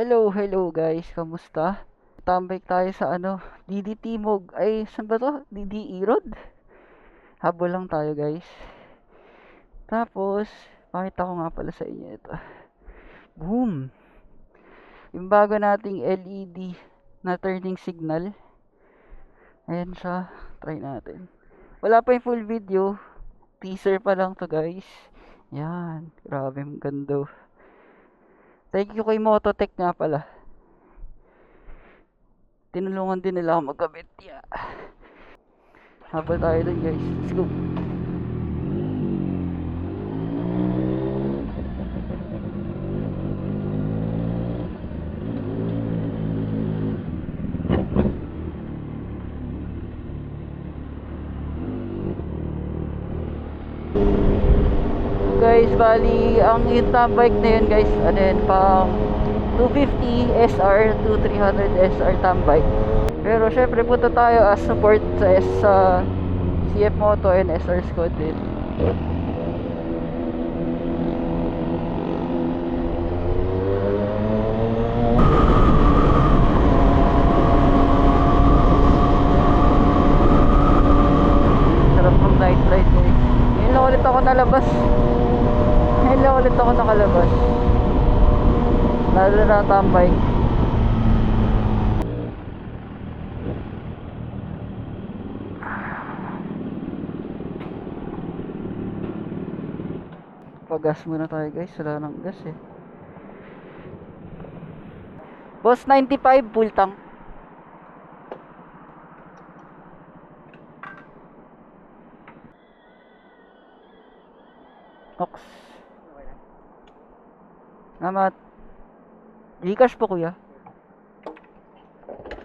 Hello guys, kamusta? Tambay tayo sa DD Timog. Ay, saan ba to? DD Irod? Habol lang tayo guys. Tapos, pakita ko nga pala sa inyo ito. Boom! Yung bago nating LED na turning signal. Ayan siya. Try natin. Wala pa yung full video. Teaser pa lang to guys. Yan. Grabe, ang ganda. Thank you kay Mototech nga pala. Tinulungan din nila ako magkabit. Yeah. Habol tayo dun guys. Let's go. Guys, bali ang yung bike na yun guys, ano yun, pang 250 SR to 300 SR bike. Pero syempre punta tayo as support sa CF Moto and SR Squad din. Sarap ng night ride guys. Ngayon lang ulit ako nalabas. Ngayon lang ulit ako nakalabas. Lalo na tambay. Pag-gas muna tayo guys. Wala nang gas eh. Boss 95 full tank. Ox. Namat. Gcash po kuya.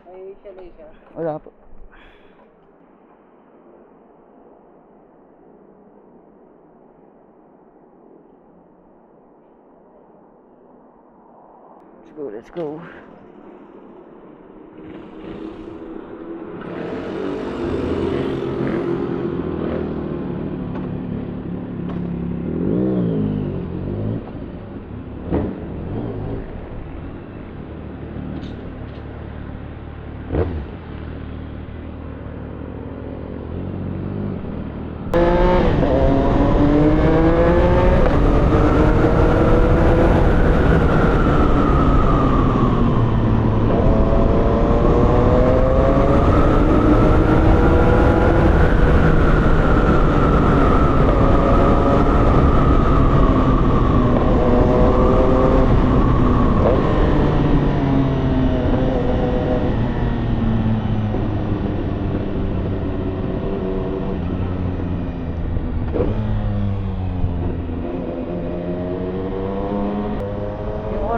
Ay, siya. Wala po. Let's go.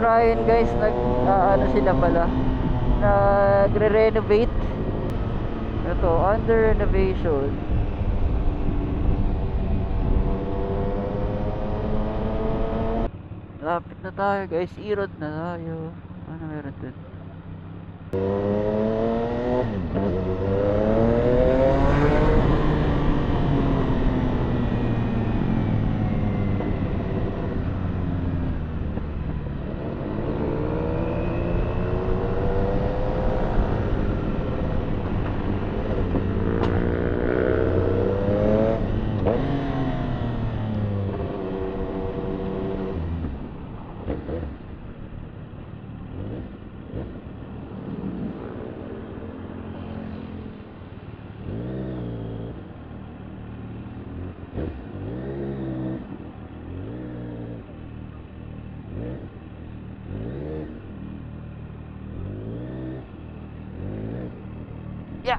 Orion guys, ano sila pala, nagre-renovate. Ito, under renovation. Lapit na tayo guys, Irod na tayo. Ano meron dun? Yeah.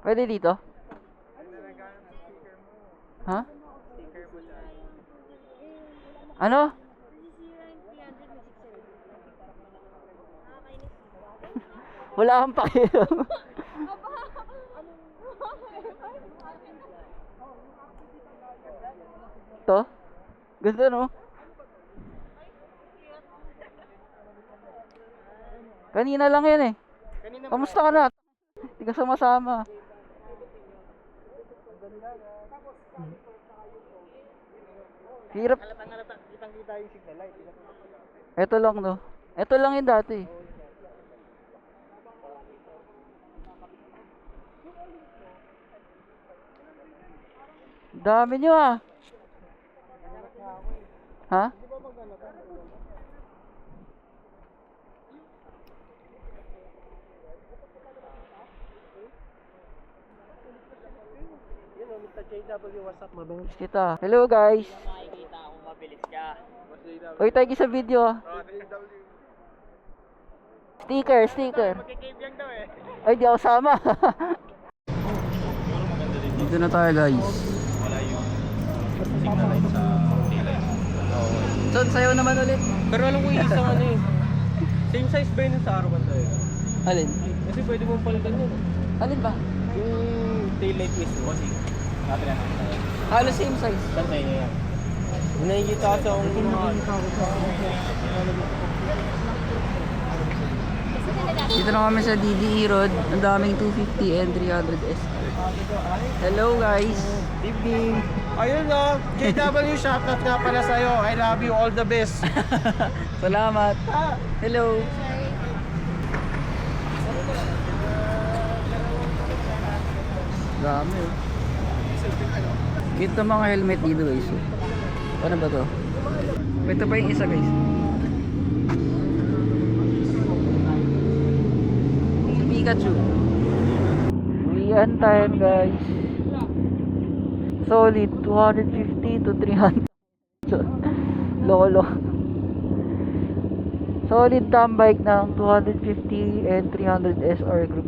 Pwede dito? Ha? Ano? Wala kang pakialam. to. Ganda no? Kanina lang yan eh. Kamusta ka na? Hindi ka sama-sama. Hirap. Kitang-kita yung signal light. Ito lang no. Ito lang yung dati. Dami nyo ah. Ha? Yun o, Mr. JW, what's up, mabang? Kita. Hello guys. Makikita kung mabilis ka. Uy, tayo sa video ah. Sticker, sticker. Magkikibiyang daw eh. Ay, di ako sama. Dito na tayo guys. So, sayo naman ulit. Pero alam ko yung isang ano eh. Same size ba yun sa arawan tayo? Alin? Kasi pwede mong palitan yun. Alin ba? Yung taillight mismo. Kasi, Halos same size. santay niya yan. Kung nakikita ka sa Dito na kami sa DDE Road. Ang daming 250 and 300 SR. Hello guys. evening. Ayun o, JW, shoutout nga pala sa'yo. I love you, all the best. Salamat. Hello. Dami oh. Ito mga helmet dito guys. Ano ba to? Ito pa yung isa guys. Si Pikachu. Uwian time guys. Solid 250 to 300. Lolo. Solid tambike ng 250 and 300 SR group.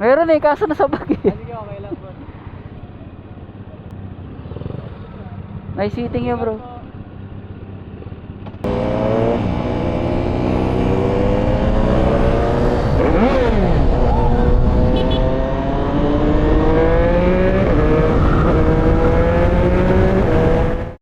Meron eh, kaso nasa bag eh. Sige, okay lang, boss. Nice seating niyo bro.